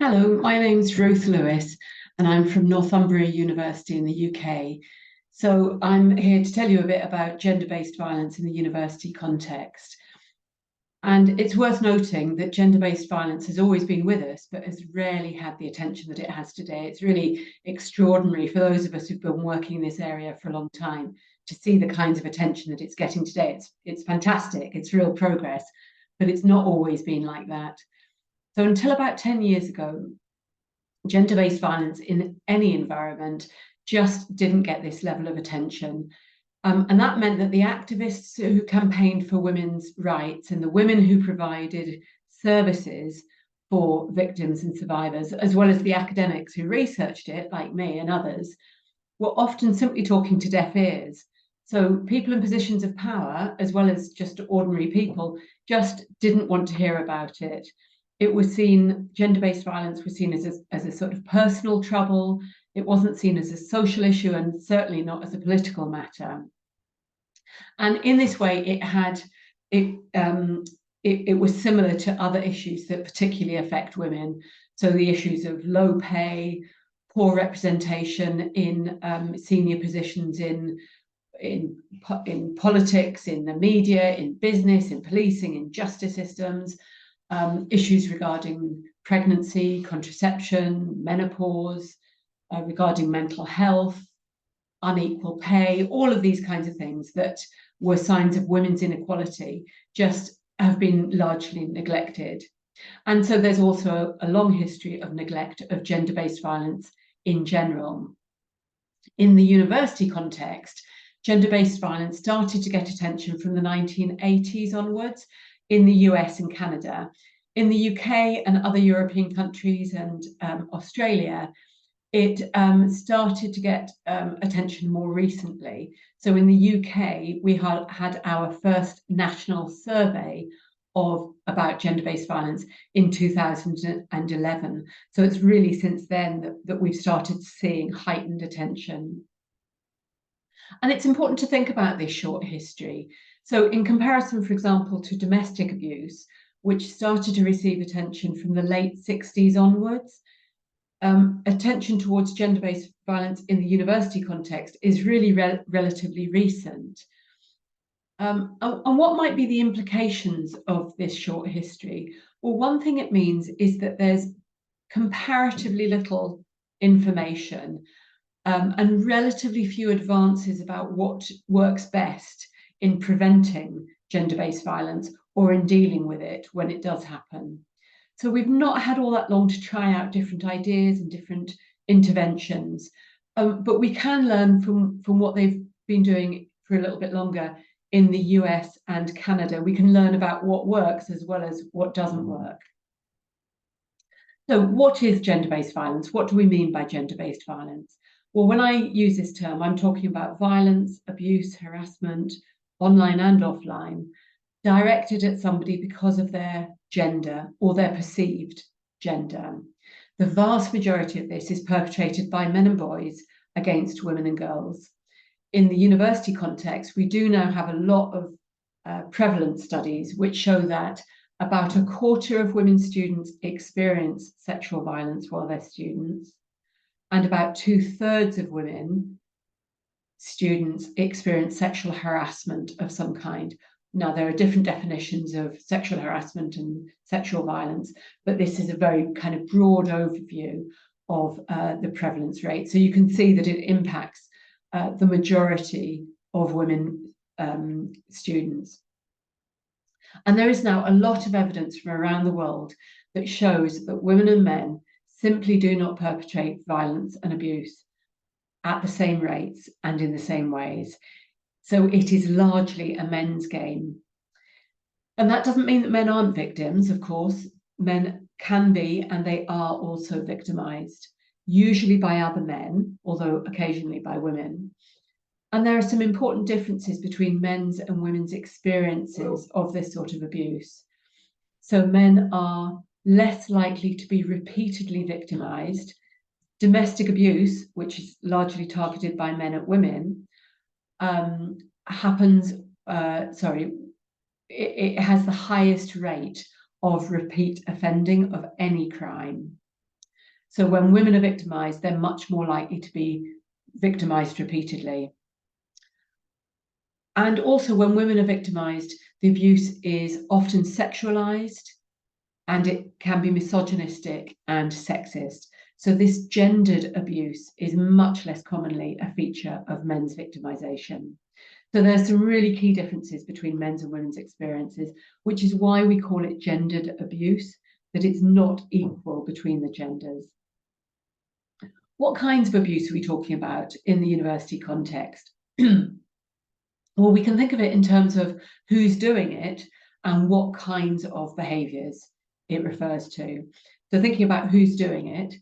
Hello, my name's Ruth Lewis, and I'm from Northumbria University in the UK. So I'm here to tell you a bit about gender-based violence in the university context. And it's worth noting that gender-based violence has always been with us, but has rarely had the attention that it has today. It's really extraordinary for those of us who've been working in this area for a long time to see the kinds of attention that it's getting today. It's fantastic, it's real progress, but it's not always been like that. So until about 10 years ago, gender-based violence in any environment just didn't get this level of attention. And that meant that the activists who campaigned for women's rights and the women who provided services for victims and survivors, as well as the academics who researched it, like me and others, were often simply talking to deaf ears. So people in positions of power, as well as just ordinary people, just didn't want to hear about it. It was seen, gender-based violence was seen as a sort of personal trouble. It wasn't seen as a social issue and certainly not as a political matter. And in this way, it was similar to other issues that particularly affect women. So the issues of low pay, poor representation in senior positions in politics, in the media, in business, in policing, in justice systems, issues regarding pregnancy, contraception, menopause, regarding mental health, unequal pay, all of these kinds of things that were signs of women's inequality just have been largely neglected. And so there's also a long history of neglect of gender-based violence in general. In the university context, gender-based violence started to get attention from the 1980s onwards in the US and Canada. In the UK and other European countries and Australia, it started to get attention more recently. So in the UK, we had our first national survey about gender-based violence in 2011. So it's really since then that we've started seeing heightened attention. And it's important to think about this short history. So in comparison, for example, to domestic abuse, which started to receive attention from the late 60s onwards, attention towards gender-based violence in the university context is really relatively recent. And what might be the implications of this short history? Well, one thing it means is that there's comparatively little information and relatively few advances about what works best in preventing gender-based violence or in dealing with it when it does happen. So we've not had all that long to try out different ideas and different interventions, but we can learn from what they've been doing for a little bit longer in the US and Canada. We can learn about what works as well as what doesn't work. So what is gender-based violence? What do we mean by gender-based violence? Well, when I use this term, I'm talking about violence, abuse, harassment, online and offline, directed at somebody because of their gender or their perceived gender. The vast majority of this is perpetrated by men and boys against women and girls. In the university context, we do now have a lot of prevalence studies which show that about a quarter of women students experience sexual violence while they're students, and about 2/3 of women students experience sexual harassment of some kind. Now, there are different definitions of sexual harassment and sexual violence, but this is a very kind of broad overview of the prevalence rate. So you can see that it impacts the majority of women students. And there is now a lot of evidence from around the world that shows that women and men simply do not perpetrate violence and abuse at the same rates and in the same ways. So it is largely a men's game. And that doesn't mean that men aren't victims, of course. Men can be, and they are also victimized, usually by other men, although occasionally by women. And there are some important differences between men's and women's experiences of this sort of abuse. So men are less likely to be repeatedly victimized. Domestic abuse, which is largely targeted by men at women, it has the highest rate of repeat offending of any crime. So when women are victimised, they're much more likely to be victimised repeatedly. And also when women are victimised, the abuse is often sexualised, and it can be misogynistic and sexist. So this gendered abuse is much less commonly a feature of men's victimisation. So there's some really key differences between men's and women's experiences, which is why we call it gendered abuse, that it's not equal between the genders. What kinds of abuse are we talking about in the university context? Well, we can think of it in terms of who's doing it and what kinds of behaviours it refers to. So thinking about who's doing it,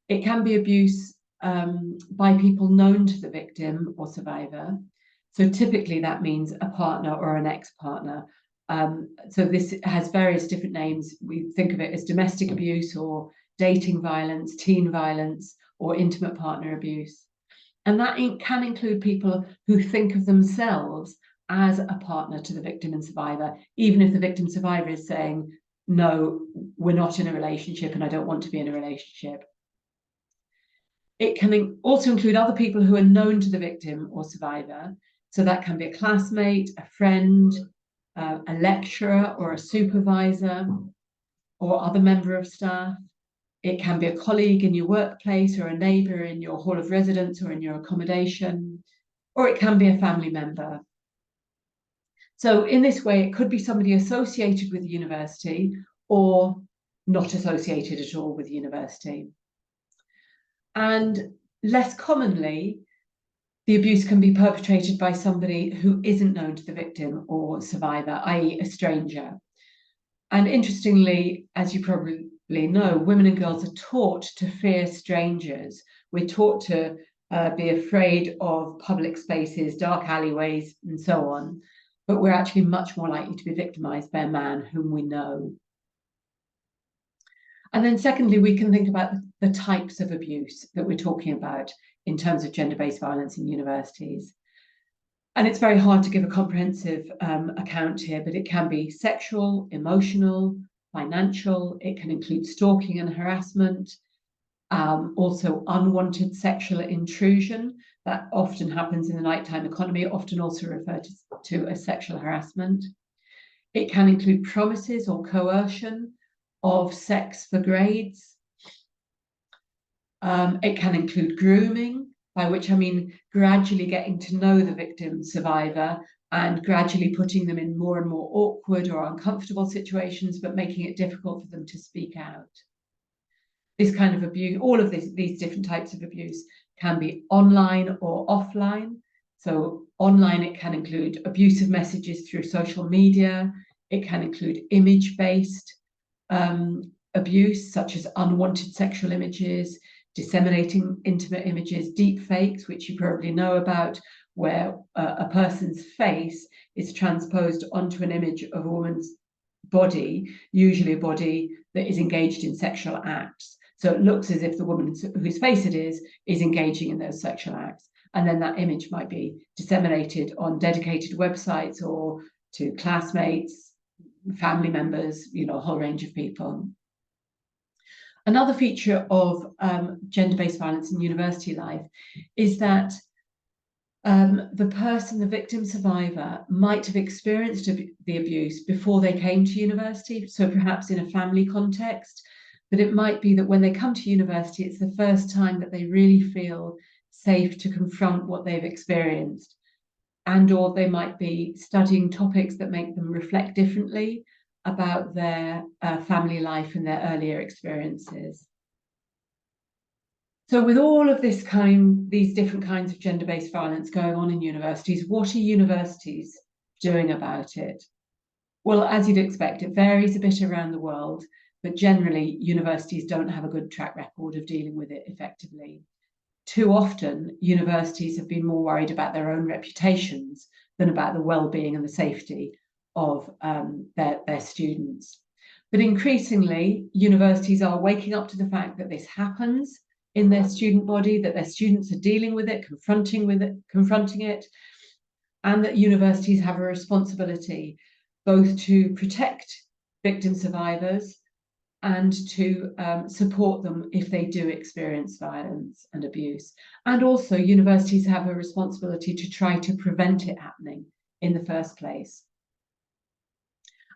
it can be abuse by people known to the victim or survivor. So typically that means a partner or an ex-partner. So this has various different names. We think of it as domestic abuse or dating violence, teen violence, or intimate partner abuse. And that can include people who think of themselves as a partner to the victim and survivor, even if the victim survivor is saying, no, we're not in a relationship and I don't want to be in a relationship. It can also include other people who are known to the victim or survivor. So that can be a classmate, a friend, a lecturer or a supervisor or other member of staff. It can be a colleague in your workplace or a neighbour in your hall of residence or in your accommodation, or it can be a family member. So in this way, it could be somebody associated with the university or not associated at all with the university. And less commonly, the abuse can be perpetrated by somebody who isn't known to the victim or survivor, i.e. a stranger. And interestingly, as you probably know, women and girls are taught to fear strangers. We're taught to be afraid of public spaces, dark alleyways, and so on. But we're actually much more likely to be victimised by a man whom we know. And then secondly, we can think about the types of abuse that we're talking about in terms of gender-based violence in universities. And it's very hard to give a comprehensive account here, but it can be sexual, emotional, financial. It can include stalking and harassment, also unwanted sexual intrusion. That often happens in the nighttime economy, often also referred to as sexual harassment. It can include promises or coercion of sex for grades. It can include grooming, by which I mean gradually getting to know the victim survivor and gradually putting them in more and more awkward or uncomfortable situations, but making it difficult for them to speak out. This kind of abuse, all of these different types of abuse can be online or offline. So online, it can include abusive messages through social media. It can include image-based abuse, such as unwanted sexual images, disseminating intimate images, deep fakes, which you probably know about, where a person's face is transposed onto an image of a woman's body, usually a body that is engaged in sexual acts. So it looks as if the woman whose face it is engaging in those sexual acts. And then that image might be disseminated on dedicated websites or to classmates, family members, you know, a whole range of people. Another feature of gender-based violence in university life is that the person, the victim survivor, might have experienced the abuse before they came to university, so perhaps in a family context, but it might be that when they come to university, it's the first time that they really feel safe to confront what they've experienced, and or they might be studying topics that make them reflect differently about their family life and their earlier experiences. So with all of these different kinds of gender-based violence going on in universities, what are universities doing about it? Well, as you'd expect, it varies a bit around the world, but generally universities don't have a good track record of dealing with it effectively. Too often, universities have been more worried about their own reputations than about the well-being and the safety of their students. But increasingly, universities are waking up to the fact that this happens in their student body, that their students are dealing with it, confronting it, and that universities have a responsibility both to protect victim survivors and to support them if they do experience violence and abuse. And also, universities have a responsibility to try to prevent it happening in the first place.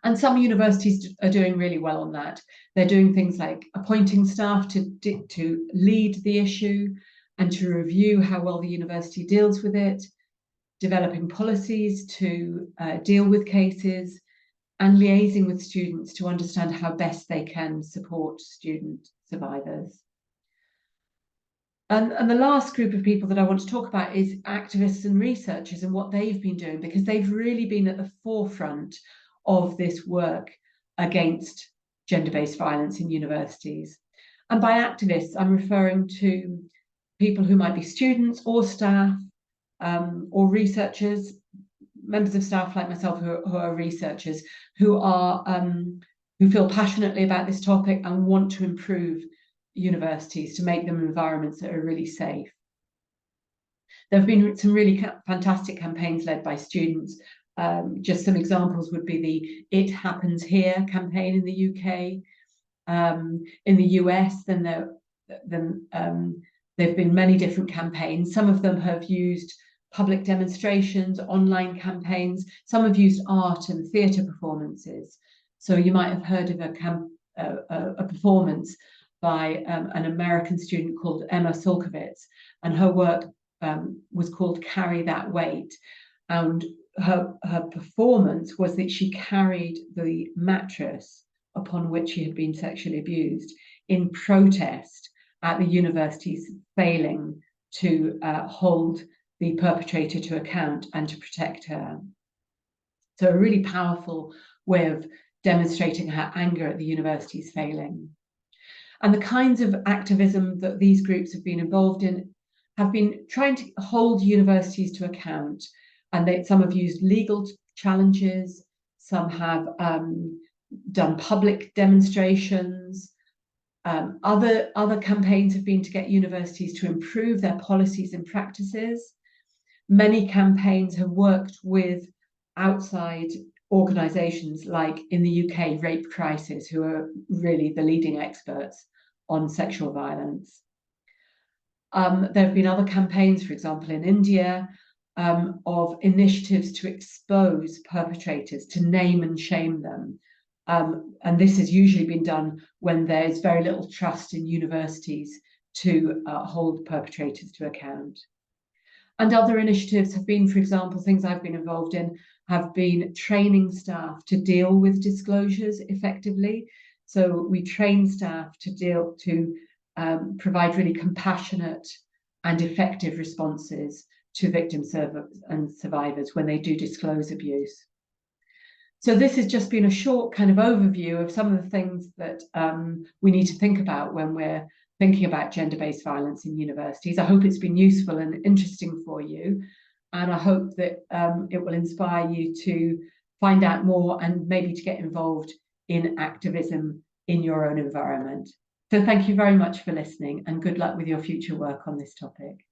And some universities are doing really well on that. They're doing things like appointing staff to lead the issue and to review how well the university deals with it, developing policies to deal with cases, and liaising with students to understand how best they can support student survivors. And the last group of people that I want to talk about is activists and researchers and what they've been doing, because they've really been at the forefront of this work against gender-based violence in universities. And by activists, I'm referring to people who might be students or staff or researchers, members of staff like myself who are researchers, who feel passionately about this topic and want to improve universities to make them environments that are really safe. There have been some really fantastic campaigns led by students. Just some examples would be the It Happens Here campaign in the UK. In the US, then there have been many different campaigns. Some of them have used public demonstrations, online campaigns. Some have used art and theatre performances. So you might have heard of a performance by an American student called Emma Sulkowicz, and her work was called Carry That Weight. And her performance was that she carried the mattress upon which she had been sexually abused in protest at the university's failing to hold the perpetrator to account and to protect her. So a really powerful way of demonstrating her anger at the university's failing. And the kinds of activism that these groups have been involved in have been trying to hold universities to account. And some have used legal challenges, some have done public demonstrations. Other campaigns have been to get universities to improve their policies and practices. Many campaigns have worked with outside organisations like in the UK, Rape Crisis, who are really the leading experts on sexual violence. There have been other campaigns, for example, in India, of initiatives to expose perpetrators, to name and shame them. And this has usually been done when there's very little trust in universities to hold perpetrators to account. And other initiatives have been, for example, things I've been involved in, have been training staff to deal with disclosures effectively. So we train staff to provide really compassionate and effective responses to victims and survivors when they do disclose abuse. So this has just been a short kind of overview of some of the things that we need to think about when we're thinking about gender-based violence in universities. I hope it's been useful and interesting for you. And I hope that it will inspire you to find out more and maybe to get involved in activism in your own environment. So thank you very much for listening, and good luck with your future work on this topic.